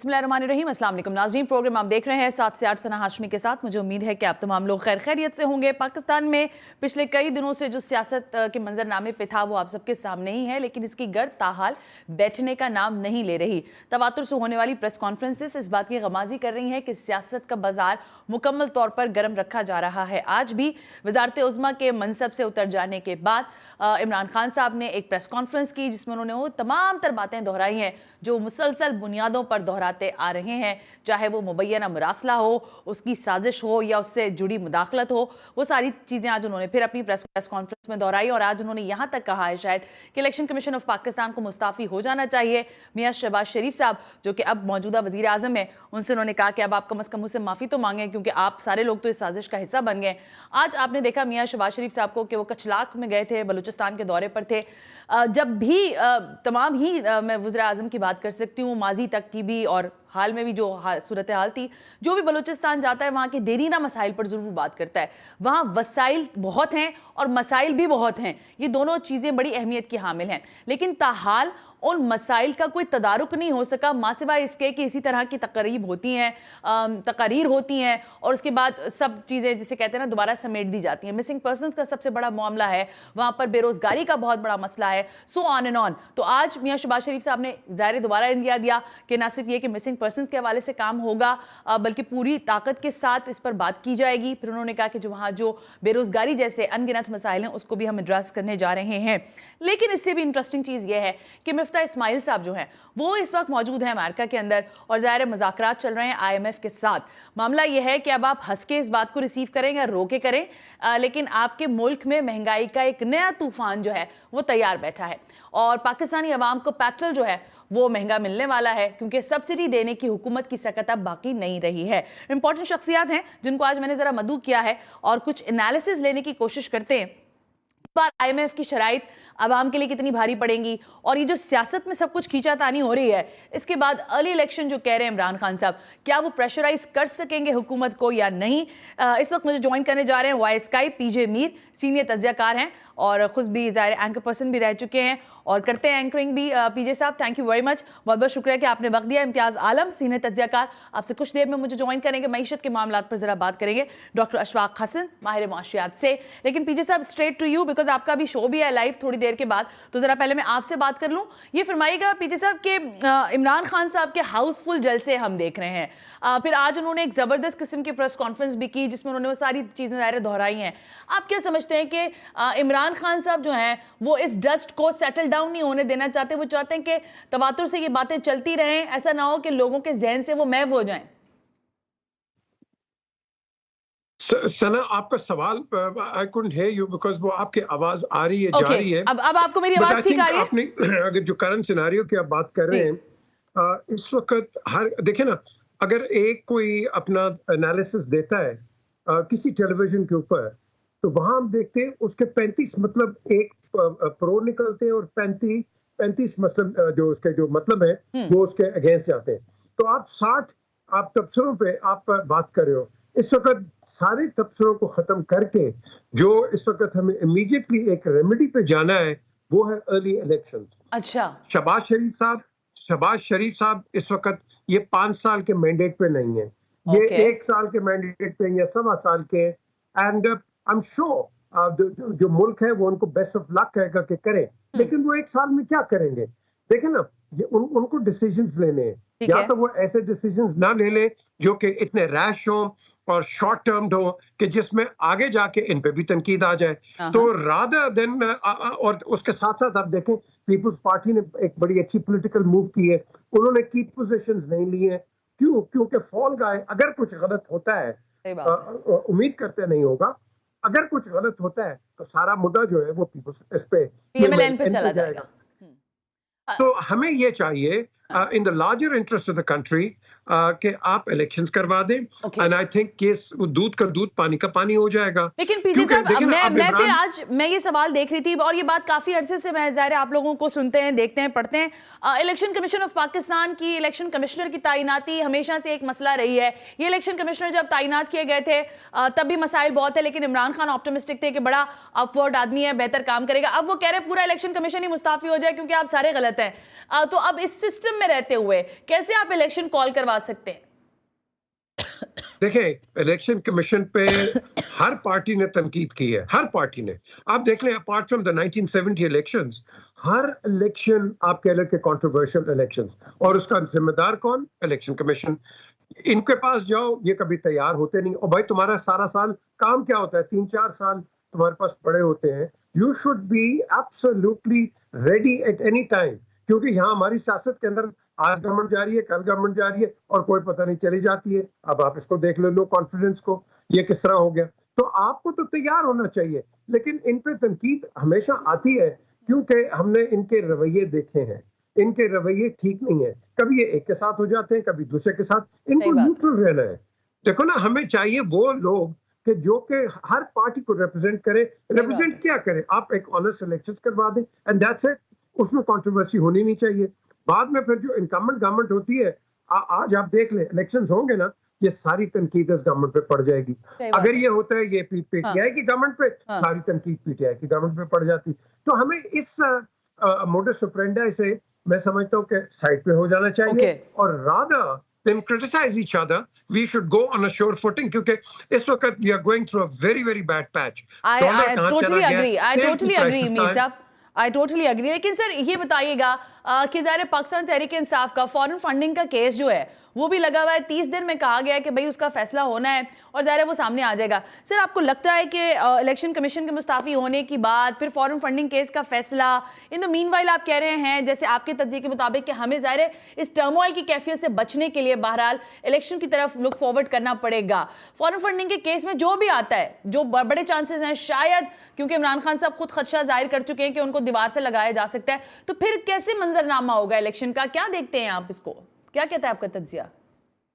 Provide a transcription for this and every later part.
बिस्मिल्लाहिर्रहमानिर्रहीम, अस्सलाम वालेकुम नाज़रीन। प्रोग्राम आप देख रहे हैं 7 से 8 सना हाशमी के साथ। मुझे उम्मीद है कि आप तमाम लोग खैर खैरियत से होंगे। पाकिस्तान में पिछले कई दिनों से जो सियासत के मंजरनामे पे था वो आप सबके सामने ही है, लेकिन इसकी गर्द ताहाल बैठने का नाम नहीं ले रही। तवातुर से होने वाली प्रेस कॉन्फ्रेंसेस इस बात की गमाजी कर रही हैं कि सियासत का बाजार मुकम्मल तौर पर गर्म रखा जा रहा है। आज भी वजारत उज़्मा के मनसब से उतर जाने के बाद इमरान खान साहब ने एक प्रेस कॉन्फ्रेंस की जिसमें उन्होंने वो तमाम तर बातें दोहराई हैं जो मुसलसल बुनियादों पर दोहराते आ रहे हैं, चाहे वो मुबैना मुरासला हो, उसकी साजिश हो या उससे जुड़ी मुदाखलत हो। वो सारी चीज़ें आज उन्होंने फिर अपनी प्रेस कॉन्फ्रेंस में दोहराई और आज उन्होंने यहाँ तक कहा है शायद कि इलेक्शन कमीशन ऑफ पाकिस्तान को मुस्ताफ़ी हो जाना चाहिए। मियाँ शहबाज शरीफ साहब जो कि अब मौजूदा वज़ीर आज़म है, उनसे उन्होंने कहा कि अब आप कम अज़ कम उससे माफ़ी तो मांगें क्योंकि आप सारे लोग तो इस साजिश का हिस्सा बन गए। आज आपने देखा मियाँ शहबाज शरीफ साहब को कि वो कचलाक में गए थे, बलूचिस्तान के दौरे पर थे। जब भी तमाम ही मैं वज़ीर आज़म की बात कर सकती हूँ, माजी तक की भी और हाल में भी जो सूरत हाल थी, जो भी बलूचिस्तान जाता है वहाँ के देरीना मसाइल पर ज़रूर बात करता है। वहाँ वसाइल बहुत हैं और मसाइल भी बहुत हैं, ये दोनों चीज़ें बड़ी अहमियत की हामिल हैं, लेकिन ताहाल उन मसाइल का कोई तदारुक नहीं हो सका मासिवाय इसके कि इसी तरह की तकरीब होती हैं, तकारीर होती हैं और उसके बाद सब चीज़ें जिसे कहते हैं ना दोबारा समेट दी जाती हैं। मिसिंग पर्सनस का सबसे बड़ा मामला है, वहाँ पर बेरोज़गारी का बहुत बड़ा मसला है, सो ऑन एंड ऑन। तो आज मियाँ शहबाज शरीफ साहब ने ज़ाहिर दोबारा इंदिया दिया कि ना सिर्फ ये कि मिसिंग पर्सनस के हवाले से काम होगा बल्कि पूरी ताकत के साथ इस पर बात की जाएगी। फिर उन्होंने कहा कि जो वहाँ जो बेरोज़गारी जैसे अनगिनत मसाइल हैं उसको भी हम एड्रेस करने जा रहे हैं। लेकिन इससे भी इंटरेस्टिंग चीज़ ये है कि मिफ्ता इस्माइल साहब जो हैं वो इस वक्त मौजूद हैं अमेरिका के अंदर और ज़ाहिर मुज़ाकरात चल रहे हैं IMF के साथ। मामला ये है कि अब आप हंस के इस बात को रिसीव करें या रो के करें, लेकिन आपके मुल्क में महंगाई का एक नया तूफान जो है वो तैयार बैठा है और पाकिस्तानी अवाम को पेट्रोल जो है वो महंगा मिलने वाला है क्योंकि सब्सिडी देने की हुकूमत की सकत अब बाकी नहीं रही है। इंपॉर्टेंट शख्सियात हैं जिनको आज मैंने ज़रा मदू किया है और कुछ एनालिसिस लेने की कोशिश करते हैं पर IMF की शराइत आवाम के लिए कितनी भारी पड़ेंगी और ये जो सियासत में सब कुछ खींचातानी हो रही है इसके बाद अर्ली इलेक्शन जो कह रहे हैं इमरान खान साहब, क्या वो प्रेशराइज कर सकेंगे हुकूमत को या नहीं। इस वक्त मुझे ज्वाइन करने जा रहे हैं वाई स्काई PJ मीर, सीनियर तज्जियाकार हैं और खुद भी ज़ाहिर एंकर पर्सन भी रह चुके हैं और करते हैं एंकरिंग भी। PJ साहब थैंक यू वेरी मच, बहुत बहुत शुक्रिया कि आपने वक्त दिया। इम्तियाज़ आलम सीनियर तज्जियाकार, आपसे कुछ देर में मुझे ज्वाइन करेंगे, मईशत के मामला पर ज़रा बात करेंगे डॉक्टर अशफाक हसन माहिर मुआशियात से। लेकिन PJ साहब स्ट्रेट टू यू बिकॉज आपका भी शो भी है लाइव थोड़ी देर के बाद, तो ज़रा पहले मैं आपसे बात कर लूँ। ये फरमाइएगा PJ साहब के इमरान खान साहब के हाउसफुल जलसे हम देख रहे हैं, फिर आज उन्होंने एक ज़बरदस्त किस्म की प्रेस कॉन्फ्रेंस भी की जिसमें उन्होंने वो सारी चीज़ें ज़ाहिर दोहराई हैं। आप क्या समझते हैं कि इमरान खान साहब जो हैं वो इस डस्ट को सेटल डाउन नहीं होने देना चाहते, वो चाहते हैं कि तवातुर से ये बातें चलती रहें, ऐसा ना हो कि लोगों के जहन से वो महव हो जाएं। सना आपका सवाल I couldn't hear you because वो आपकी आवाज आ रही है जा रही है। अब आपको मेरी आवाज ठीक आ रही है? आपने अगर जो करंट सिनेरियो की आप बात कर रहे हैं इस वक्त हर देखिए ना, अगर एक कोई अपना एनालिसिस देता है किसी टेलीविजन के ऊपर तो वहां हम देखते हैं उसके 35 मतलब एक प्रो निकलते हैं और 35 मतलब जो उसके जो मतलब है वो उसके अगेंस्ट जाते हैं। तो आप 60 आप तबसरों पे आप बात कर रहे हो। इस वक्त सारे तबसरों को खत्म करके जो इस वक्त हमें इमीडिएटली एक रेमेडी पे जाना है वो है अर्ली इलेक्शन। अच्छा, शहबाज शरीफ साहब इस वक्त ये 5 साल के मैंडेट पे नहीं है, ये 1 साल के मैंडेट पे या 1.25 साल के। एंड आई एम श्योर जो मुल्क है वो उनको बेस्ट ऑफ लक कहेगा कि करें, लेकिन वो 1 साल में क्या करेंगे? देखें ना, उनको डिसीजंस लेने हैं, या तो वो ऐसे डिसीजंस ना ले ले जो कि इतने रैश हो और शॉर्ट टर्म हो कि जिसमें आगे जाके इन पे भी तनकीद आ जाए। तो रादर देन और उसके साथ साथ आप देखें पीपल्स पार्टी ने एक बड़ी अच्छी पॉलिटिकल मूव की है, उन्होंने की पोजीशंस नहीं ली है। क्योंकि फॉल गाय अगर कुछ गलत होता है, उम्मीद करते नहीं होगा, अगर कुछ गलत होता है तो सारा मुद्दा जो है वो पीपल्स इस पे चला जाएगा। तो हमें ये चाहिए in the larger interest of the country कि आप इलेक्शंस करवा दें, एंड आई थिंक कि दूध का दूध पानी का पानी हो जाएगा। लेकिन पीजे साहब, मैं ये सवाल देख रही थी और ये बात काफी अरसे से मैं जाहिर आप लोगों को सुनते हैं, देखते हैं, पढ़ते हैं। इलेक्शन कमीशन ऑफ पाकिस्तान की इलेक्शन कमिश्नर की तैनाती हमेशा से एक मसला रही है। ये इलेक्शन कमिश्नर जब तैनात किए गए थे तब भी मसाइल बहुत है, लेकिन इमरान खान ऑप्टिमिस्टिक थे कि बड़ा अपवर्ड आदमी है, बेहतर काम करेगा। अब वो कह रहे हैं पूरा इलेक्शन कमीशन ही मुस्ताफी हो जाए क्योंकि आप सारे गलत हैं। तो अब इस सिस्टम में रहते हुए कैसे आप इलेक्शन कॉल करवा सकते हैं? देखें, इलेक्शन कमीशन पे हर पार्टी ने तनकीद की है, हर पार्टी ने। आप देख लें, apart from the 1970 elections, her election आप कह लें कि कंट्रोवर्शियल इलेक्शंस, और उसका जिम्मेदार कौन? Election commission. इनके पास जाओ, ये कभी तैयार होते नहीं। और भाई तुम्हारा सारा साल काम क्या होता है? 3-4 साल तुम्हारे पास पड़े होते हैं। You should be absolutely ready at any time, क्योंकि यहाँ हमारी सियासत के अंदर आज गवर्नमेंट जा रही है, कल गवर्नमेंट जा रही है, और कोई पता नहीं चली जाती है। अब आप इसको देख लो कॉन्फिडेंस को, ये किस तरह हो गया। तो आपको तो तैयार होना चाहिए, लेकिन इन पे तनकीद हमेशा आती है क्योंकि हमने इनके रवैये देखे हैं। इनके रवैये ठीक नहीं है, कभी ये एक के साथ हो जाते हैं, कभी दूसरे के साथ। इनको न्यूट्रल रहना है। देखो ना, हमें चाहिए वो लोग कि जो कि हर पार्टी को रिप्रेजेंट करे। रिप्रेजेंट क्या करे? आप एक ऑनेस्ट इलेक्शन करवा दें एंड दैट्स इट। उसमें कंट्रोवर्सी होनी नहीं चाहिए। बाद में फिर जो इनकम्बेंट गवर्नमेंट होती है, आज आप देख लें, इलेक्शंस होंगे ना, ये सारी तनकीद इस गवर्नमेंट पे पड़ जाएगी। अगर ये होता है ये पीटीआई की गवर्नमेंट पे, सारी तनकीद पीटीआई की गवर्नमेंट पे पड़ जाती। तो हमें इस मोडस ऑपरेंडी से मैं समझता हूँ कि साइड पे हो जाना चाहिए, और rather than criticise each other we should go on a sure footing, क्योंकि इस वक्त we are going through a very very bad patch. I totally agree Mir साहब, आई टोटली एग्री। लेकिन सर ये बताइएगा कि ज़ाहिर पाकिस्तान तहरीक इंसाफ का फॉरेन फंडिंग का केस जो है वो भी लगा हुआ है। 30 दिन में कहा गया है कि भाई उसका फैसला होना है और ज़ाहिर है वो सामने आ जाएगा। सर आपको लगता है कि इलेक्शन कमीशन के मुस्ताफ़ी होने के बाद फिर फॉरेन फंडिंग केस का फैसला, इन द मीनवाइल आप कह रहे हैं जैसे आपके तज्ज़िये के मुताबिक कि हमें ज़ाहिर है इस टर्मोइल की कैफियत से बचने के लिए बहरहाल इलेक्शन की तरफ लुक फॉरवर्ड करना पड़ेगा। फॉरेन फंडिंग के केस में जो भी आता है, जो बड़े चांसेस हैं, शायद क्योंकि इमरान खान साहब खुद खदशा जाहिर कर चुके हैं कि उनको दीवार से लगाया जा सकता है, तो फिर कैसे मंजरनामा होगा इलेक्शन का? क्या देखते हैं आप इसको? क्या कहता है आपका तज्जिया?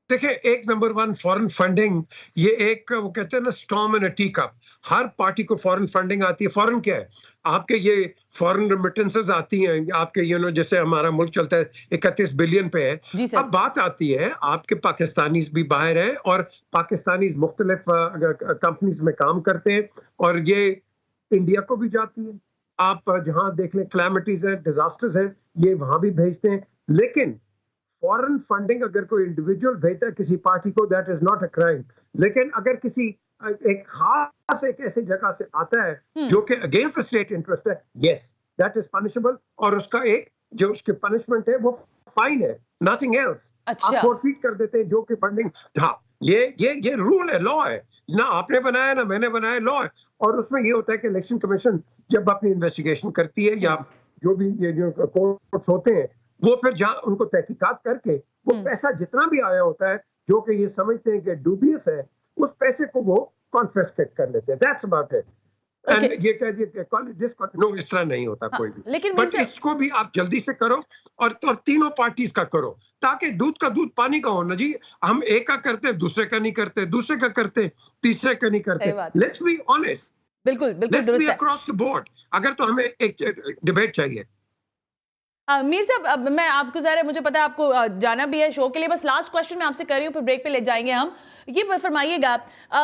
देखिए, एक नंबर 1 फॉरेन फंडिंग, ये एक वो कहते हैं ना स्टॉर्म इन अ टी कप। हर पार्टी को फॉरेन फंडिंग आती है। फॉरेन क्या है? आपके ये फॉरेन रेमिटेंसेस आती हैं आपके, जैसे हमारा मुल्क चलता है 31 बिलियन पे है। अब बात आती है, आपके पाकिस्तानीज भी बाहर हैं और पाकिस्तानीज मुख्तलिफ कंपनीज में काम करते हैं, और ये इंडिया को भी जाती है। आप जहां देख लें क्लैमिटीज हैं, डिजास्टर्स हैं, ये वहां भी भेजते हैं। लेकिन फॉरेन फंडिंग अगर कोई इंडिविजुअल भेजता है किसी पार्टी को, that is not a crime. लेकिन अगर किसी एक खास एक ऐसी जगह से आता है जो कि अगेंस्ट द स्टेट इंटरेस्ट है, यस दैट इज पनिशेबल, और उसका एक जो उसकी पनिशमेंट है वो फाइन है, नथिंग एल्स। आप फोरफीट कर देते हैं जो कि फंडिंग। हाँ, ये रूल है, लॉ है ना, आपने बनाया ना मैंने बनाया, लॉ है। और उसमें ये होता है कि इलेक्शन कमीशन जब अपनी इन्वेस्टिगेशन करती है, या जो भी ये जो कोर्ट्स होते हैं, वो फिर जहाँ उनको तहकीकात करके वो पैसा जितना भी आया होता है जो कि ये समझते हैं कि डूबियस है, उस पैसे को वो कॉन्फिस्केट कर लेते हैं। That's about it. एंड ये कह दिए नो, इस तरह नहीं होता कोई भी। लेकिन बट इसको भी आप जल्दी से करो, और तीनों पार्टीज का करो, ताकि दूध का दूध पानी का हो ना जी। हम एक का करते हैं, दूसरे का नहीं करते, दूसरे का करते हैं, तीसरे का नहीं करते। लेट्स बी ऑनेस्ट, बिल्कुल बिल्कुल, let's be across the board. अगर तो हमें एक डिबेट चाहिए। मीर साहब, अब मैं आपको ज़रा, मुझे पता है आपको जाना भी है शो के लिए, बस लास्ट क्वेश्चन मैं आपसे कर रही हूँ, फिर ब्रेक पे ले जाएंगे हम। ये फरमाइएगा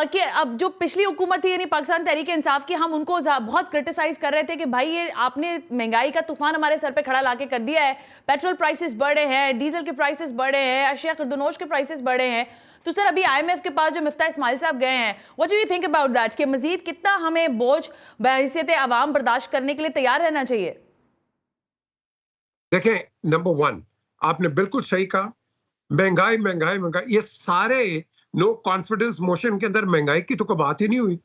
कि अब जो पिछली हुकूमत थी यानी पाकिस्तान तहरीक इंसाफ की, हम उनको बहुत क्रिटिसाइज कर रहे थे कि भाई ये आपने महंगाई का तूफान हमारे सर पे खड़ा लाके कर दिया है। पेट्रोल प्राइसेस बढ़े हैं, डीजल के प्राइसेस बढ़े हैं, अशिया खुर्दनोश के प्राइसेस बढ़े हैं। तो सर अभी IMF के पास जो मिफ्ता इस्माइल साहब गए हैं, what do you think about that कि मजीद कितना हमें बोझ बहैसियत अवाम बर्दाश्त करने के लिए तैयार रहना चाहिए? देखें, नंबर 1 आपने बिल्कुल सही कहा, महंगाई महंगाई महंगाई, ये सारे नो कॉन्फिडेंस मोशन के अंदर महंगाई की तो कोई बात ही नहीं हुई।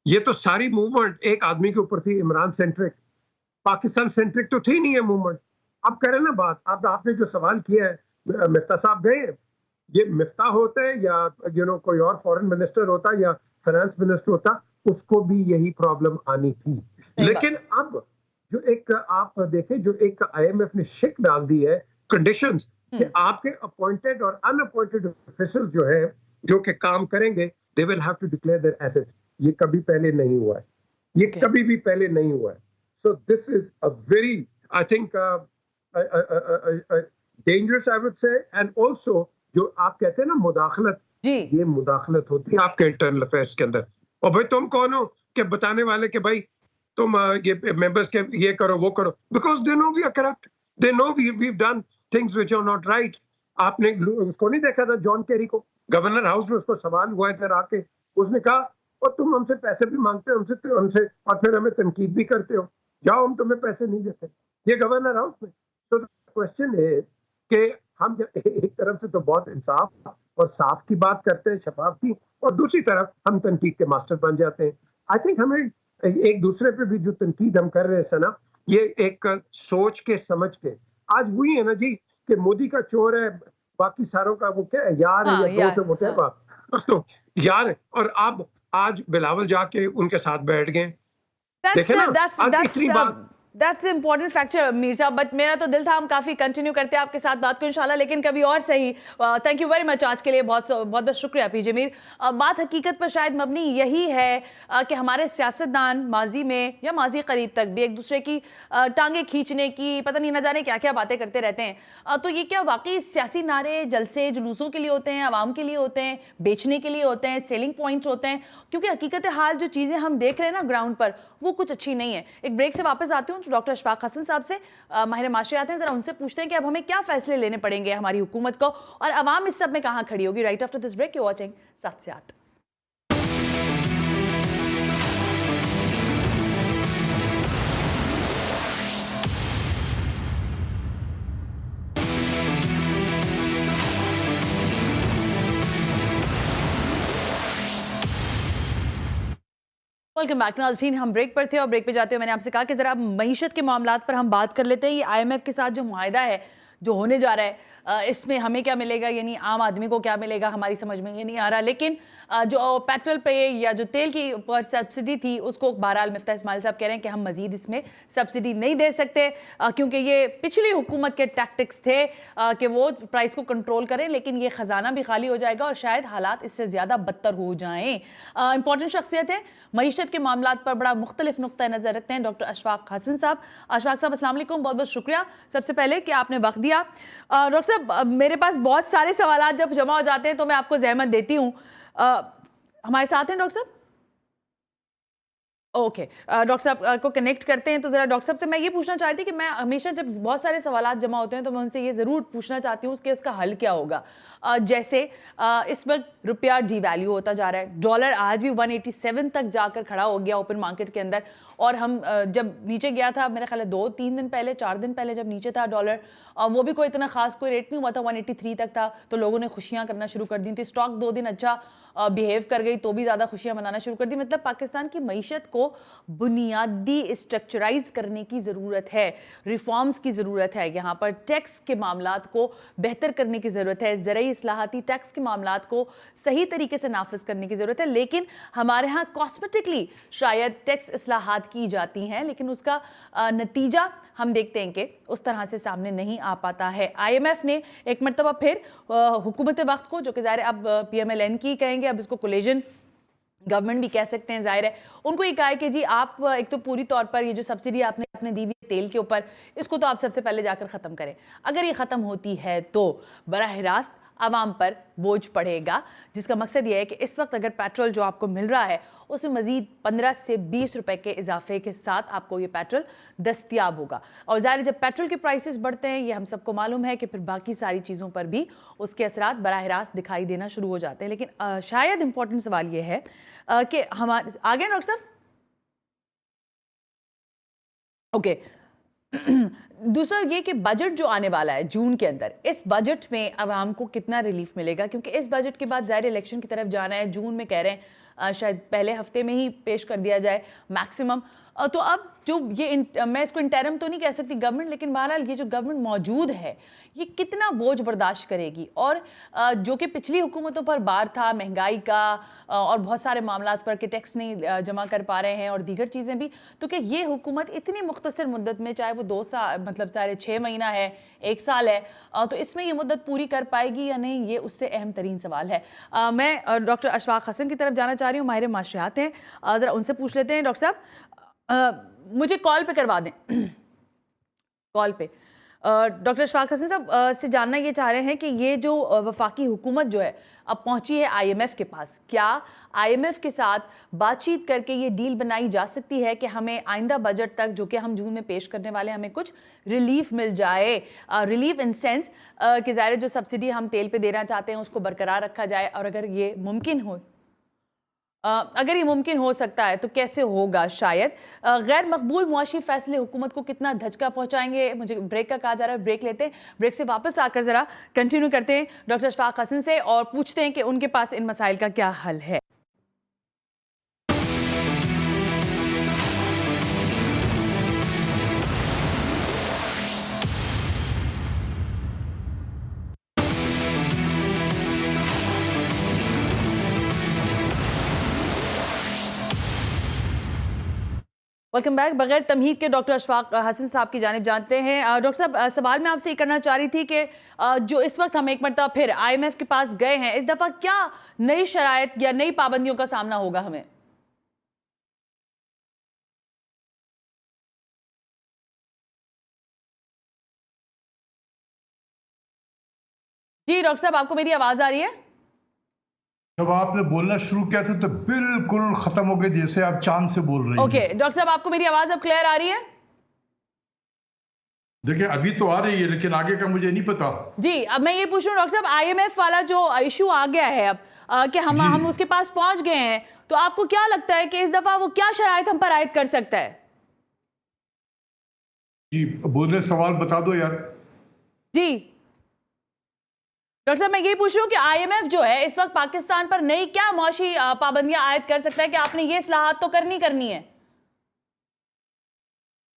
ये तो सारी मूवमेंट एक आदमी के ऊपर थी, इमरान सेंट्रिक, पाकिस्तान सेंट्रिक तो थी नहीं है मूवमेंट। अब करें ना बात, आपने जो सवाल किया है, मिफ्ता साहब गए, ये मिफ्ता होते हैं या कोई और फॉरेन मिनिस्टर होता या फाइनेंस मिनिस्टर होता, उसको भी यही प्रॉब्लम आनी थी। लेकिन अब जो एक आप देखें, जो एक IMF ने शिक डाल दी है कंडीशंस, कि आपके अपॉइंटेड और अनअपॉइंटेड ऑफिसर जो है, जो कि काम करेंगे, they will have to declare their assets. ये कभी पहले नहीं हुआ है, ये कभी भी पहले नहीं हुआ है। So this is a very, I think, dangerous, I would say. And also जो आप कहते हैं ना मुदाखलत, ये मुदाखलत होती है आपके इंटरनल अफेयर्स के अंदर। और भाई तुम कौन हो कि बताने वाले कि भाई तुम ये मेंबर्स के ये करो वो करो, because they know we are corrupt, they know we done things which are not right. आपने उसको नहीं देखा था जॉन केरी को, गवर्नर हाउस में उसको सवाल हुआ इधर आके, उसने कहा और तुम हमसे पैसे भी मांगते हो हमसे और फिर हमें तनकीद भी करते हो, जाओ हम तुम्हें पैसे नहीं देते। ये गवर्नर हाउस में। तो क्वेश्चन इज कि हम एक तरफ से तो बहुत इंसाफ और साफ की बात करते हैं, शफाफ की, और दूसरी तरफ हम तनकीद के मास्टर बन जाते हैं। आई थिंक हमें एक दूसरे पे भी जो तनकीद हम कर रहे हैं सना, ये एक सोच के समझ के। आज हुई है ना जी कि मोदी का चोर है, बाकी सारों का वो क्या है, यार है या दोस्त है, व्हाटएवर। तो यार, और आप आज बिलावल जाके उनके साथ बैठ गए, देखे ना, आज इतनी बात। That's the important factor, Mir साहब। बट मेरा तो दिल था हम काफी कंटिन्यू करते हैं आपके साथ बात को इंशाल्लाह, लेकिन कभी और सही। थैंक यू वेरी मच आज के लिए, बहुत बहुत शुक्रिया पीजे मीर। बात हकीकत पर शायद मबनी यही है कि हमारे सियासतदान माजी में या माजी करीब तक भी एक दूसरे की टांगे खींचने की पता नहीं न जाने क्या क्या बातें करते रहते हैं। तो ये क्या वाकई सियासी नारे जलसे जुलूसों के लिए होते हैं, आवाम के लिए होते हैं, बेचने के लिए होते हैं, सेलिंग पॉइंट्स होते हैं? क्योंकि हकीकत हाल जो चीज़ें हम देख रहे हैं ना ग्राउंड पर, वो कुछ अच्छी नहीं है। एक ब्रेक से वापस आती हूँ डॉक्टर अशफाक हसन साहब से, माहिर माशरियात हैं, जरा उनसे पूछते हैं कि अब हमें क्या फैसले लेने पड़ेंगे हमारी हुकूमत को, और अवाम इस सब में कहाँ खड़ी होगी। Right after this break, you watching 7 से 8। वेलकम बैक नाज़रीन। हम ब्रेक पर थे और ब्रेक पे जाते हुए मैंने आपसे कहा कि ज़रा मईशत के मामलात पर हम बात कर लेते हैं। ये IMF के साथ जो मुआहिदा है जो होने जा रहा है, इसमें हमें क्या मिलेगा, यानी आम आदमी को क्या मिलेगा, हमारी समझ में ये नहीं आ रहा। लेकिन जो पेट्रोल पे या जो तेल की पर सब्सिडी थी, उसको बहरहाल मिफ्ता इस्माइल साहब कह रहे हैं कि हम मजीद इसमें सब्सिडी नहीं दे सकते, क्योंकि ये पिछली हुकूमत के टैक्टिक्स थे कि वो प्राइस को कंट्रोल करें, लेकिन ये ख़जाना भी खाली हो जाएगा और शायद हालात इससे ज़्यादा बदतर हो जाएँ। इंपॉर्टेंट शख्सियत है, मईशत के मामलात पर बड़ा मुख्तलिफ नुक्ता नज़र रखते हैं डॉक्टर अशफाक हसन साहब। अशफाक साहब अस्सलाम वालेकुम, बहुत बहुत शुक्रिया सबसे पहले कि आपने वक्त दिया। डॉक्टर साहब, मेरे पास बहुत सारे सवाल जब जमा हो जाते हैं तो मैं आपको जहमत देती हूँ। हमारे साथ हैं डॉक्टर साहब? ओके, डॉक्टर साहब को कनेक्ट करते हैं। तो ज़रा डॉक्टर साहब से मैं ये पूछना चाहती थी कि मैं हमेशा जब बहुत सारे सवालात जमा होते हैं तो मैं उनसे ये ज़रूर पूछना चाहती हूँ कि इसका हल क्या होगा। जैसे इस वक्त रुपया डिवैल्यू होता जा रहा है, डॉलर आज भी 187 तक जाकर खड़ा हो गया ओपन मार्केट के अंदर, और हम जब नीचे गया था मेरा ख्याल है 2-3 दिन पहले, 4 दिन पहले जब नीचे था डॉलर, वो भी कोई इतना खास कोई रेट नहीं हुआ था, 183 तक था, तो लोगों ने खुशियाँ करना शुरू कर दी थी। स्टॉक 2 दिन अच्छा बिहेव कर गई तो भी ज़्यादा खुशियाँ मनाना शुरू कर दी। मतलब पाकिस्तान की मईशत को बुनियादी स्ट्रक्चराइज करने की ज़रूरत है, रिफॉर्म्स की ज़रूरत है, यहाँ पर टैक्स के मामलात को बेहतर करने की ज़रूरत है, ज़राई इस्लाहाती टैक्स के मामलात को सही तरीके से नाफिज करने की ज़रूरत है। लेकिन हमारे यहाँ कॉस्मेटिकली शायद टैक्स इस्लाहात की जाती हैं, लेकिन उसका नतीजा हम देखते हैं कि उस तरह से सामने नहीं आ पाता है। IMF ने एक मरतबा फिर हुकूमत वक्त को, जो कि ज़ाहिर अब PMLN की कहेंगे, अब इसको कोलिजन गवर्नमेंट भी कह सकते हैं, जाहिर है, उनको ये कहा है कि जी आप एक तो पूरी तौर पर ये जो सब्सिडी आपने दी हुई तेल के ऊपर, इसको तो आप सबसे पहले जाकर ख़त्म करें। अगर ये ख़त्म होती है तो बराह रास्त आवाम पर बोझ पड़ेगा, जिसका मकसद ये है कि इस वक्त अगर पेट्रोल जो आपको मिल रहा है उसमें मज़ीद 15 से 20 रुपए के इजाफे के साथ आपको ये पेट्रोल दस्तयाब होगा। और ज़ाहिर जब पेट्रोल के प्राइसेस बढ़ते हैं, ये हम सबको मालूम है कि फिर बाकी सारी चीज़ों पर भी उसके असरात बराह रास्त दिखाई देना शुरू हो जाते हैं। लेकिन शायद इंपॉर्टेंट सवाल ये है कि हमारे आगे डॉक्टर साहब, ओके, दूसरा ये कि बजट जो आने वाला है जून के अंदर, इस बजट में आवाम को कितना रिलीफ मिलेगा, क्योंकि इस बजट के बाद ज़ाहिर इलेक्शन की तरफ जाना है। जून में कह रहे हैं शायद पहले हफ्ते में ही पेश कर दिया जाए मैक्सिमम। तो अब जो ये मैं इसको इंटरम तो नहीं कह सकती गवर्नमेंट, लेकिन बहरहाल ये जो गवर्नमेंट मौजूद है ये कितना बोझ बर्दाश्त करेगी? और जो कि पिछली हुकूमतों पर भार था महंगाई का और बहुत सारे मामलात पर कि टैक्स नहीं जमा कर पा रहे हैं और दीगर चीज़ें भी, तो कि ये हुकूमत इतनी मुख्तसर मुद्दत में, चाहे वो 2 साल मतलब चाहे 6 महीना है 1 साल है, तो इसमें ये मुद्दत पूरी कर पाएगी या नहीं, ये उससे अहम तरीन सवाल है। मैं डॉक्टर अशफाक हसन की तरफ जाना चाह रही हूँ, माहिर माशियात हैं, ज़रा उनसे पूछ लेते हैं। डॉक्टर साहब मुझे कॉल पे करवा दें कॉल पे। डॉक्टर अशफाक हसन साहब से जानना ये चाह रहे हैं कि ये जो वफाकी हुकूमत जो है अब पहुंची है आईएमएफ के पास, क्या आईएमएफ के साथ बातचीत करके ये डील बनाई जा सकती है कि हमें आइंदा बजट तक, जो कि हम जून में पेश करने वाले हैं, हमें कुछ रिलीफ मिल जाए? रिलीफ इन सेंस कि ज़ाहिर जो सब्सिडी हम तेल पे देना चाहते हैं उसको बरकरार रखा जाए, और अगर ये मुमकिन हो सकता है तो कैसे होगा? शायद गैर मकबूल मुआशी फैसले हुकूमत को कितना धचका पहुंचाएंगे? मुझे ब्रेक का कहा जा रहा है, ब्रेक लेते हैं, ब्रेक से वापस आकर ज़रा कंटिन्यू करते हैं डॉक्टर अशफाक हसन से और पूछते हैं कि उनके पास इन मसाइल का क्या हल है। Welcome back. बगैर तमहीद के डॉक्टर अशफाक हसन साहब की जानिब जानते हैं। डॉक्टर साहब, सवाल मैं आपसे ये करना चाह रही थी कि जो इस वक्त हम एक मरतबा फिर आईएमएफ के पास गए हैं, इस दफ़ा क्या नई शराइत या नई पाबंदियों का सामना होगा हमें? जी डॉक्टर साहब, आपको मेरी आवाज़ आ रही है? जब आपने बोलना शुरू किया था तो बिल्कुल खत्म हो गए, जैसे आप चांद से बोल रही हैं। ओके डॉक्टर साहब, आपको मेरी आवाज अब क्लियर आ रही है? देखिए अभी तो आ रही है, लेकिन आगे का मुझे नहीं पता। जी, अब मैं ये पूछ रहा हूँ डॉक्टर साहब, आईएमएफ वाला जो इशू आ गया है अब कि हम उसके पास पहुंच गए हैं, तो आपको क्या लगता है कि इस दफा वो क्या शराइत हम पर आयद कर सकता है? जी बोले, सवाल बता दो यार। जी डॉक्टर साहब, मैं ये पूछ रही हूँ कि आईएमएफ जो है इस वक्त पाकिस्तान पर नई क्या मुआशी पाबंदियां आयद कर सकता है कि आपने ये इस्लाहात तो करनी है?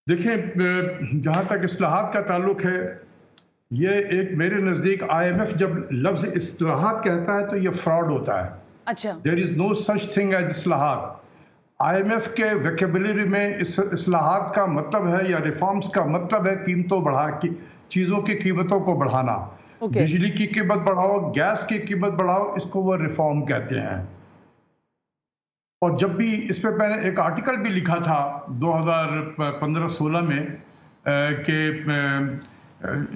देखिए जहां तक इस्लाहात का ताल्लुक है, ये एक मेरे नजदीक आईएमएफ जब लफ्ज इस्लाहात कहता है तो ये फ्रॉड होता है। अच्छा। There is no such thing as इस्लाहात। आईएमएफ के वोकैबुलरी में इस्लाहात का मतलब है या रिफॉर्म्स का मतलब है चीज़ों की कीमतों को बढ़ाना। बिजली की कीमत बढ़ाओ, गैस की कीमत बढ़ाओ, इसको वो रिफॉर्म कहते हैं। और जब भी इस पे मैंने एक आर्टिकल भी लिखा था 2015-16 में कि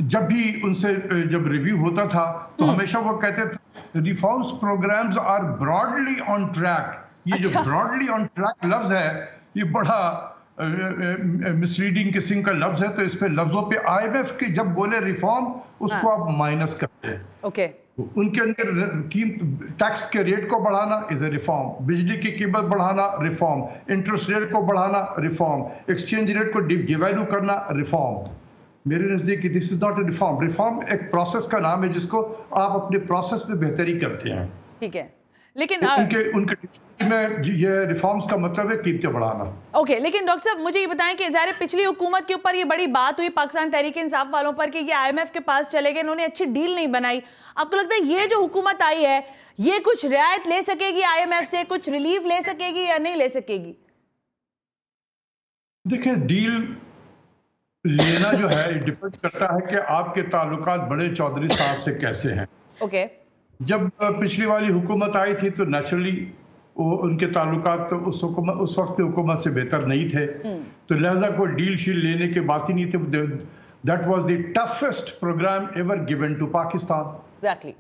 जब भी उनसे जब रिव्यू होता था तो हमेशा वो कहते थे reforms programs are broadly on track. ये जो ब्रॉडली ऑन ट्रैक लफ्ज है ये बड़ा मिसरीडिंग किस्म का लफ्ज है, तो इस पे लफ्जों पे आईएमएफ के जब बोले रिफॉर्म उसको आप माइनस करते हैं। ओके। उनके अंदर टैक्स के रेट को बढ़ाना इज ए रिफॉर्म, बिजली की कीमत बढ़ाना रिफॉर्म, इंटरेस्ट रेट को बढ़ाना रिफॉर्म, एक्सचेंज रेट को डिवैल्यू करना रिफॉर्म। मेरे नजदीक this is not a reform. Reform एक प्रोसेस का नाम है जिसको आप अपने प्रोसेस में बेहतरी करते हैं। ठीक है, लेकिन उनके में ये रिफॉर्म्स का मतलब है कीमतें बढ़ाना। ओके, लेकिन डॉक्टर साहब मुझे ये बताएं कि ज़ाहिर पिछली हुकूमत के ऊपर ये बड़ी बात हुई पाकिस्तान तहरीक इंसाफ वालों पर कि ये आईएमएफ के पास चले गए, इन्होंने अच्छी डील नहीं बनाई। आपको लगता है ये जो हुकूमत आई है ये कुछ रियायत ले सकेगी आईएमएफ से, कुछ रिलीफ ले सकेगी या नहीं ले सकेगी? देखिए डील लेना जो है डिपेंड करता है कि आपके ताल्लुकात बड़े चौधरी साहब से कैसे हैं। ओके। जब पिछली वाली हुकूमत आई थी तो नेचुरली उनके ताल्लुकात तो उस वक्त हुकूमत से बेहतर नहीं थे, तो लिहाजा कोई डील शील लेने की बात ही नहीं थी। That was the toughest program ever given to Pakistan.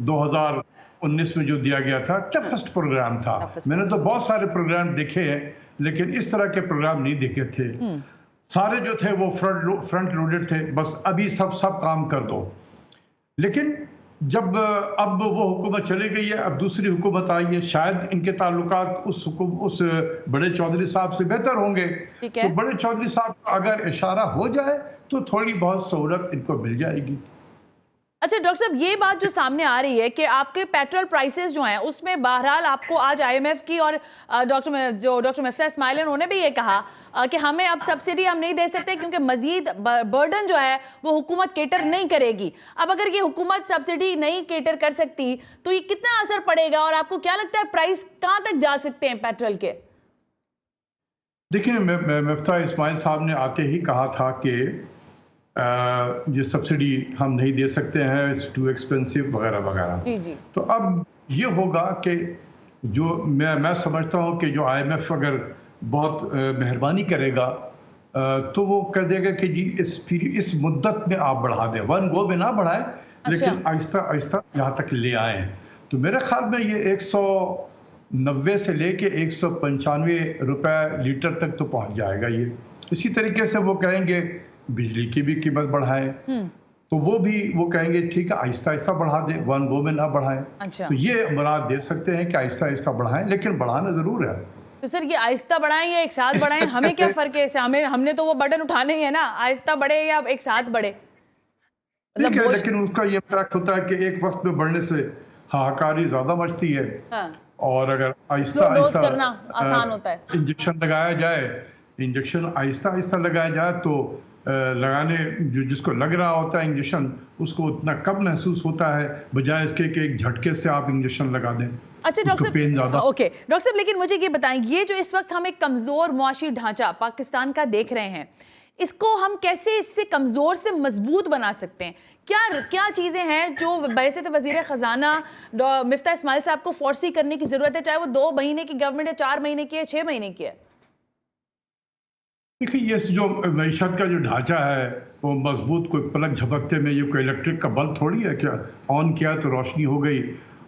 2019 में जो दिया गया था टफेस्ट प्रोग्राम था। मैंने तो बहुत सारे प्रोग्राम देखे हैं लेकिन इस तरह के प्रोग्राम नहीं देखे थे। सारे जो थे वो फ्रंट लोडेड थे, बस अभी सब काम कर दो। लेकिन जब अब वो हुकूमत चली गई है, अब दूसरी हुकूमत आई है, शायद इनके ताल्लुकात उस बड़े चौधरी साहब से बेहतर होंगे। तो बड़े चौधरी साहब का अगर इशारा हो जाए तो थोड़ी बहुत सहूलत इनको मिल जाएगी। अच्छा डॉक्टर साहब, ये बात जो सामने आ रही है कि आपके पेट्रोल प्राइसेस जो हैं उसमें बहरहाल आपको आज आईएमएफ की और डॉक्टर मिफ्ता इस्माइल उन्होंने भी ये कहा कि हमें अब सब्सिडी हम नहीं दे सकते क्योंकि मजीद बर्डन जो है वो हुकूमत केटर नहीं करेगी। अब अगर ये हुकूमत सब्सिडी नहीं केटर कर सकती तो ये कितना असर पड़ेगा और आपको क्या लगता है प्राइस कहाँ तक जा सकते हैं पेट्रोल के? देखिए, मिफ्ता इस्माइल साहब ने आते ही कहा था कि ये सब्सिडी हम नहीं दे सकते हैं, इट्स टू एक्सपेंसिव वगैरह वगैरह। जी जी। तो अब ये होगा कि जो मैं समझता हूँ कि जो आईएमएफ अगर बहुत मेहरबानी करेगा तो वो कह देगा कि जी इस मुद्दत में आप बढ़ा दें, वन गो में ना बढ़ाएं, लेकिन आहिस्ता आहिस्ता यहाँ तक ले आएँ। तो मेरे ख्याल में ये 190 से लेके 195 रुपए लीटर तक तो पहुँच जाएगा ये। इसी तरीके से वो कहेंगे बिजली की भी कीमत बढ़ाएं, तो वो कहेंगे ठीक है आहिस्ता आहिस्ता बढ़ा दें, वन गो में ना बढ़ाएं। अच्छा। तो ये मुराद दे सकते हैं कि आहिस्ता आहिस्ता बढ़ाएं, लेकिन बढ़ाना जरूर है। तो सर ये आहिस्ता बढ़ाएं या एक साथ बढ़ाएं, हमें क्या फर्क है? हमने तो वो बटन उठाने ही है ना, आहिस्ता बढ़े या एक साथ बढ़े? ठीक है, लेकिन उसका ये इम्पैक्ट होता है कि एक वक्त में बढ़ने से हाहाकारी ज्यादा मचती है। हाँ। और अगर आहिस्ता आहिस्ता करना आसान होता है, इंजेक्शन लगाया जाए, इंजेक्शन आहिस्ता आहिस्ता लगाया जाए तो लगाने जिसको लग रहा होता है इंजेक्शन उसको उतना कम महसूस होता है, बजाय इसके कि एक झटके से आप इंजेक्शन लगा दें। अच्छा डॉक्टर साहब, ओके डॉक्टर साहब, लेकिन मुझे ये बताएं, ये जो इस वक्त हम एक कमजोर मुआशी ढांचा पाकिस्तान का देख रहे हैं, इसको हम कैसे इससे कमजोर से मजबूत बना सकते हैं? क्या चीजें हैं जो बैसित वजीर खजाना मिफ्ता इस्माइल साहब को फोर्सी करने की जरूरत है, चाहे वो 2 महीने की गवर्नमेंट है, 4 महीने की है, 6 महीने की है? देखिए, ये जो मईशत का जो ढांचा है वो मजबूत कोई पलक झपकते में, ये कोई इलेक्ट्रिक का बल्ब थोड़ी है क्या ऑन किया तो रोशनी हो गई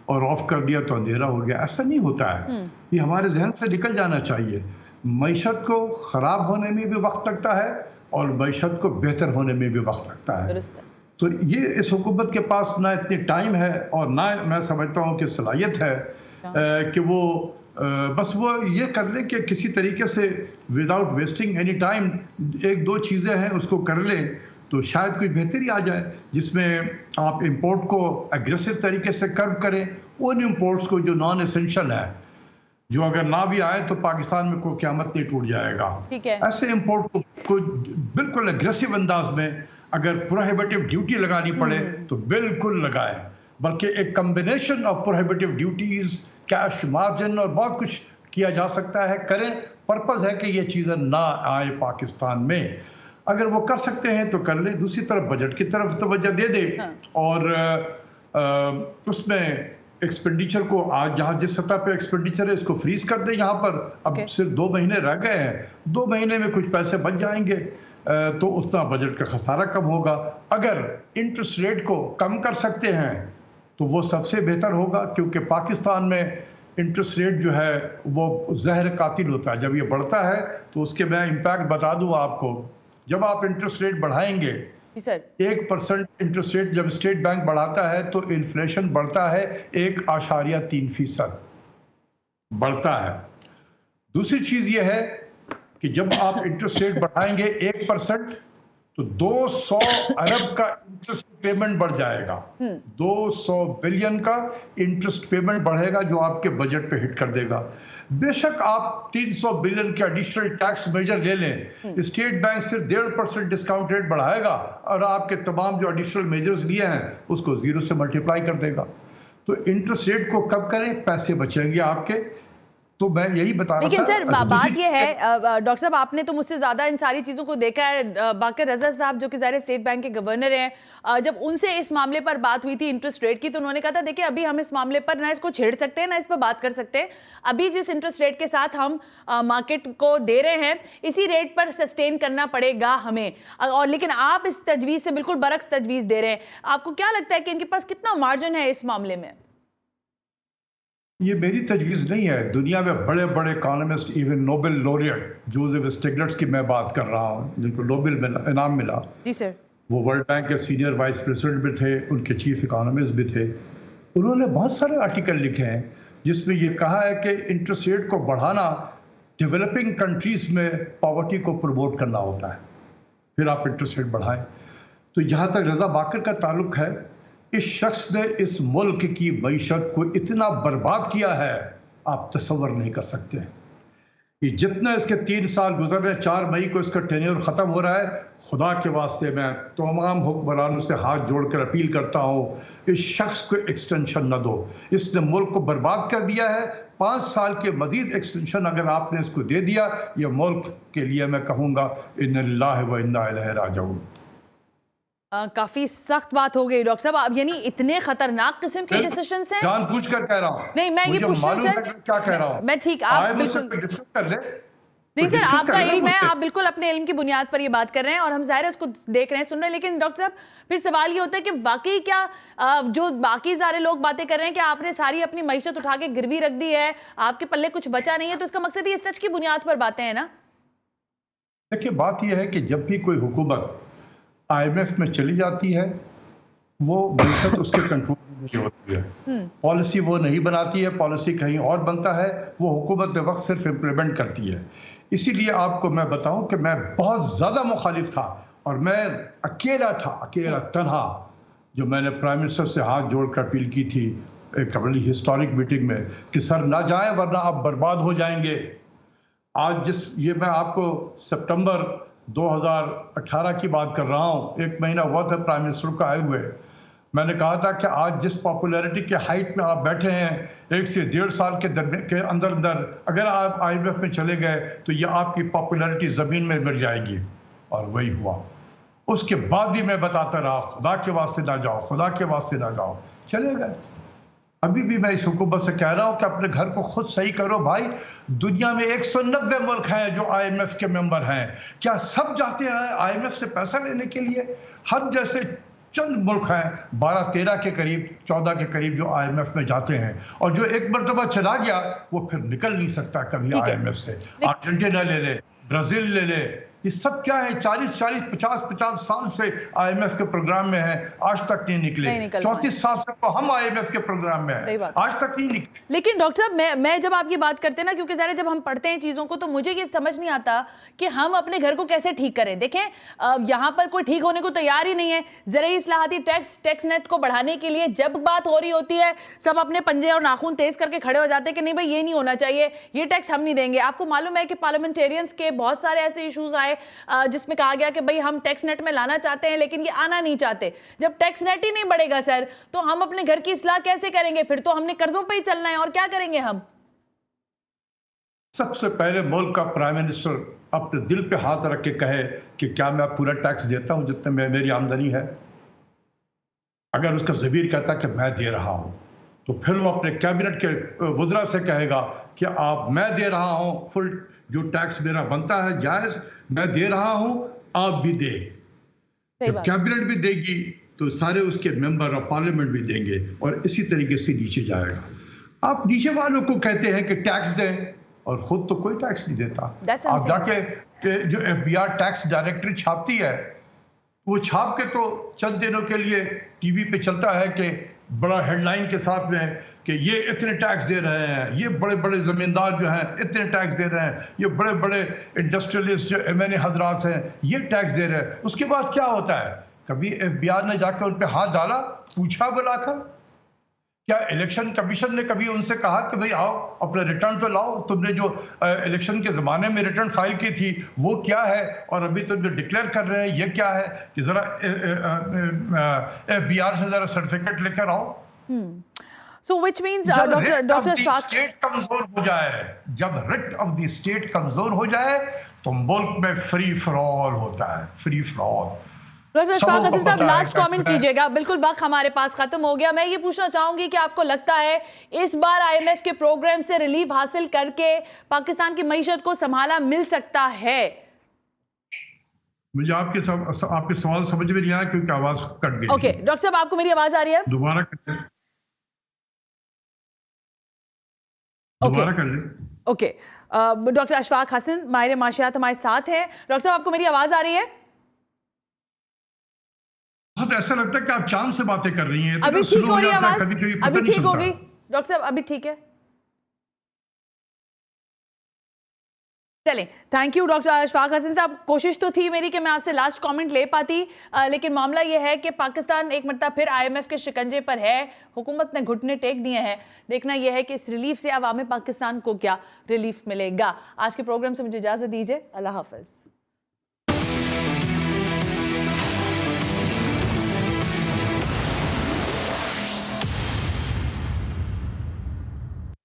और ऑफ कर दिया तो अंधेरा हो गया, ऐसा नहीं होता है। ये हमारे जहन से निकल जाना चाहिए। मईशत को ख़राब होने में भी वक्त लगता है और मईशत को बेहतर होने में भी वक्त लगता है। तो ये इस हुकूमत के पास ना इतनी टाइम है और ना मैं समझता हूँ कि सलाहियत है कि वो बस वो ये कर ले कि किसी तरीके से विदाउट वेस्टिंग एनी टाइम 1-2 चीज़ें हैं उसको कर ले तो शायद कोई बेहतरी आ जाए, जिसमें आप इंपोर्ट को एग्रेसिव तरीके से कर्व करें, उन इंपोर्ट्स को जो नॉन एसेंशियल है, जो अगर ना भी आए तो पाकिस्तान में कोई क़यामत नहीं टूट जाएगा। ठीक है। ऐसे इंपोर्ट को बिल्कुल एग्रेसिव अंदाज में अगर प्रोहिबिटिव ड्यूटी लगानी पड़े तो बिल्कुल लगाए, बल्कि एक combination of prohibitive duties, cash margin और बहुत कुछ किया जा सकता है, करें। पर्पस है कि ये चीज़ें ना आए पाकिस्तान में। अगर वो कर सकते हैं तो कर ले, दूसरी तरफ बजट की तरफ तवज्जो दे दे। और उसमें एक्सपेंडिचर को आज जहाँ जिस सतह पे एक्सपेंडिचर है इसको फ्रीज कर दे। यहाँ पर अब सिर्फ 2 महीने रह गए हैं, 2 महीने में कुछ पैसे बच जाएंगे तो उतना बजट का खसारा कम होगा। अगर इंटरेस्ट रेट को कम कर सकते हैं तो वो सबसे बेहतर होगा, क्योंकि पाकिस्तान में इंटरेस्ट रेट जो है वो जहर कातिल होता है। जब ये बढ़ता है तो उसके मैं इम्पैक्ट बता दूँ आपको। जब आप इंटरेस्ट रेट बढ़ाएंगे, 1% इंटरेस्ट रेट जब स्टेट बैंक बढ़ाता है तो इन्फ्लेशन बढ़ता है 1.3% बढ़ता है। दूसरी चीज ये है कि जब आप इंटरेस्ट रेट बढ़ाएंगे 1% तो 200 अरब का इंटरेस्ट पेमेंट बढ़ जाएगा। 200 बिलियन का इंटरेस्ट पेमेंट बढ़ेगा जो आपके बजट पे हिट कर देगा। बेशक आप 300 बिलियन के एडिशनल टैक्स मेजर ले लें, स्टेट बैंक सिर्फ 1.5% डिस्काउंट रेट बढ़ाएगा और आपके तमाम जो एडिशनल मेजर्स लिए हैं उसको 0 से मल्टीप्लाई कर देगा। तो इंटरेस्ट रेट को कम करें, पैसे बचेंगे आपके। तो मैं यही बता रहा था। लेकिन सर बात ये है डॉक्टर साहब, आपने तो मुझसे ज्यादा इन सारी चीजों को देखा है। बाकर रजा साहब जो कि ज़ाहिर स्टेट बैंक के गवर्नर हैं, जब उनसे इस मामले पर बात हुई थी इंटरेस्ट रेट की, तो उन्होंने कहा था देखिए अभी हम इस मामले पर ना इसको छेड़ सकते हैं ना इस पर बात कर सकते हैं। अभी जिस इंटरेस्ट रेट के साथ हम मार्केट को दे रहे हैं इसी रेट पर सस्टेन करना पड़ेगा हमें। और लेकिन आप इस तजवीज़ से बिल्कुल बरक्स तजवीज़ दे रहे हैं। आपको क्या लगता है कि इनके पास कितना मार्जिन है इस मामले में? ये मेरी तजवीज़ नहीं है। दुनिया में बड़े बड़े economist, even Nobel laureate Joseph Stiglitz की मैं बात कर रहा हूँ, जिनको नोबेल इनाम मिला। जी सर। वो वर्ल्ड बैंक के सीनियर वाइस प्रेसिडेंट भी थे, उनके चीफ इकोनॉमिस्ट भी थे। उन्होंने बहुत सारे आर्टिकल लिखे हैं जिसमें ये कहा है कि इंटरेस्ट रेट को बढ़ाना डेवलपिंग कंट्रीज़ में पॉवर्टी को प्रमोट करना होता है, फिर आप इंटरेस्ट रेट बढ़ाएं। तो जहाँ तक रजा बाकर का ताल्लुक है, इस शख्स ने इस मुल्क की मईशत को इतना बर्बाद किया है, आप तसव्वुर नहीं कर सकते कि जितना इसके 3 साल गुजर रहे, 4 मई को इसका टेन्योर ख़त्म हो रहा है। खुदा के वास्ते मैं तमाम हुक्मरानों से हाथ जोड़कर अपील करता हूँ, इस शख्स को एक्सटेंशन न दो। इसने मुल्क को बर्बाद कर दिया है। 5 साल के मजीद एक्सटेंशन अगर आपने इसको दे दिया, ये मुल्क के लिए मैं कहूँगा इन्ना लिल्लाहि व इन्ना इलैहि राजिऊन। काफी सख्त बात हो गई डॉक्टर साहब, आप यानी इतने खतरनाक किस्म के डिसीजंस हैं। जानबूझ कर कह रहा हूँ। नहीं, मैं ये पूछ रही हूँ सर, क्या कह रहा हूँ मैं ठीक, आप बिल्कुल डिस्कस कर ले। नहीं सर, आपका इल्म है, आप बिल्कुल अपने इल्म की बुनियाद पर ये बात कर रहे हैं और हम जाहिर है उसको देख रहे हैं, सुन रहे हैं। लेकिन डॉक्टर साहब, फिर सवाल ये होता है कि वाकई क्या जो बाकी सारे लोग बातें कर रहे हैं कि आपने सारी अपनी मईशत उठा के गिरवी रख दी है, आपके पल्ले कुछ बचा नहीं है, तो इसका मकसद ये सच की बुनियाद पर बातें हैं ना? देखिए, बात यह है कि जब भी कोई हुकूमत IMF में चली जाती है, वो मईशत उसके कंट्रोल में नहीं होती है। पॉलिसी वो नहीं बनाती है, पॉलिसी कहीं और बनता है, वो हुकूमत के वक्त सिर्फ इम्प्लीमेंट करती है। इसीलिए आपको मैं बताऊं कि मैं बहुत ज़्यादा मुखालिफ था और मैं अकेला था, अकेला तनहा, जो मैंने प्राइम मिनिस्टर से हाथ जोड़कर अपील की थी एक बड़ी हिस्टोरिक मीटिंग में कि सर ना जाएं वरना आप बर्बाद हो जाएंगे। आज ये मैं आपको सितंबर 2018 की बात कर रहा हूँ, 1 महीना हुआ था प्राइम मिनिस्टर को आए हुए। मैंने कहा था कि आज जिस पॉपुलैरिटी के हाइट में आप बैठे हैं, 1 से 1.5 साल के अंदर अगर आप IMF में चले गए तो ये आपकी पॉपुलैरिटी ज़मीन में मिल जाएगी। और वही हुआ। उसके बाद भी मैं बताता रहा, खुदा के वास्ते ना जाओ, खुदा के वास्ते ना जाओ, चले गए। अभी भी मैं इस हुकूमत से कह रहा हूँ कि अपने घर को खुद सही करो भाई। दुनिया में 190 मुल्क हैं जो IMF के मेंबर हैं। क्या सब जाते हैं IMF से पैसा लेने के लिए? हम जैसे चंद मुल्क हैं, 12-13 के करीब, 14 के करीब जो IMF में जाते हैं, और जो एक मरतबा चला गया वो फिर निकल नहीं सकता कभी IMF से। अर्जेंटीना ले ले, ब्राजील ले ले, ये सब क्या है, 40-40, 50-50 साल से IMF के प्रोग्राम में है, आज तक नहीं निकले। 34 साल से तो हम IMF के प्रोग्राम में हैं, आज तक नहीं निकले। लेकिन डॉक्टर साहब, मैं जब आप ये बात करते हैं ना, क्योंकि ज़रा जब हम पढ़ते हैं चीज़ों को तो मुझे ये समझ नहीं आता कि हम अपने घर को कैसे ठीक करें। देखें, यहाँ पर कोई ठीक होने को तैयार ही नहीं है। ज़राई इस्लाहाती टैक्स नेट को बढ़ाने के लिए जब बात हो रही होती है, सब अपने पंजे और नाखून तेज करके खड़े हो जाते हैं कि नहीं भाई ये नहीं होना चाहिए, ये टैक्स हम नहीं देंगे। आपको मालूम है कि पार्लियामेंटेरियंस के बहुत सारे ऐसे इशूज आए जिसमें कहा गया कि भाई हम टैक्स नेट में लाना चाहते हैं लेकिन ये आना नहीं चाहते। जब टैक्स नेट ही नहीं बढ़ेगा सर, तो हम अपने घर की इस्लाह कैसे करेंगे? फिर तो हमने कर्जों पे ही चलना है, और क्या करेंगे हम? सबसे पहले मुल्क का प्राइम मिनिस्टर अपने दिल पे हाथ रख के कहे कि क्या मैं पूरा टैक्स देता हूं जितने मेरी आमदनी है। अगर उसका ज़मीर कहता कि मैं दे रहा हूं, तो फिर वो अपने कैबिनेट के वज़रा से कहेगा कि मैं दे रहा हूं, फुल जो टैक्स मेरा बनता है जायज़ मैं दे रहा हूं, आप भी दे। जब कैबिनेट भी देगी तो सारे उसके मेंबर ऑफ पार्लियामेंट भी देंगे, और इसी तरीके से नीचे जाएगा। आप नीचे वालों को कहते हैं कि टैक्स दें, और खुद तो कोई टैक्स नहीं देता। आप जाके जो FBI टैक्स डायरेक्टरी छापती है, वो छाप के तो चंद दिनों के लिए टीवी पे चलता है कि बड़ा हेडलाइन के साथ में कि ये इतने टैक्स दे रहे हैं, ये बड़े बड़े ज़मींदार जो हैं इतने टैक्स दे रहे हैं, ये बड़े बड़े इंडस्ट्रियलिस्ट जो MNA हजरात हैं ये टैक्स दे रहे हैं। उसके बाद क्या होता है? कभी FBI ने जाकर उन पर हाथ डाला, पूछा बुलाकर? क्या इलेक्शन कमीशन ने कभी उनसे कहा कि भाई आओ अपना रिटर्न तो लाओ, तुमने जो इलेक्शन के ज़माने में रिटर्न फाइल की थी वो क्या है, और अभी तुम जो डिक्लेयर कर रहे हैं ये क्या है, कि ज़रा FBR से ज़रा सर्टिफिकेट लेकर आओ। So which means doctor state कमजोर हो जाए, जब रिट ऑफ द स्टेट कमजोर हो जाए तो मुल्क में फ्री फॉर ऑल होता है, free for all. Doctor Ashfaq Hasan साहब, लास्ट कमेंट कीजिएगा, बिल्कुल वक्त हमारे पास खत्म हो गया। मैं ये पूछना चाहूंगी कि आपको लगता है इस बार IMF के प्रोग्राम से रिलीफ हासिल करके पाकिस्तान की मईशत को संभाला मिल सकता है? मुझे आपके सवाल समझ में नहीं आया क्योंकि आवाज कट गई। ओके डॉक्टर साहब, आपको मेरी आवाज आ रही है? दोबारा कर ले। ओके, डॉक्टर अशफाक हसन माहिर माशियात हमारे साथ हैं। डॉक्टर साहब, आपको मेरी आवाज आ रही है? ऐसा लगता है कि आप चांद से बातें कर रही हैं। अभी ठीक हो रही है आवाज? अभी ठीक हो गई डॉक्टर साहब? अभी ठीक है? चलें, thank you doctor Ashfaq Hasan साहब। कोशिश तो थी मेरी कि मैं आपसे लास्ट कमेंट ले पाती, लेकिन मामला यह है कि पाकिस्तान एक मरतबा फिर IMF के शिकंजे पर है। हुकूमत ने घुटने टेक दिए हैं। देखना यह है कि इस रिलीफ से अवाम पाकिस्तान को क्या रिलीफ मिलेगा। आज के प्रोग्राम से मुझे इजाजत दीजिए। अल्लाह हाफिज।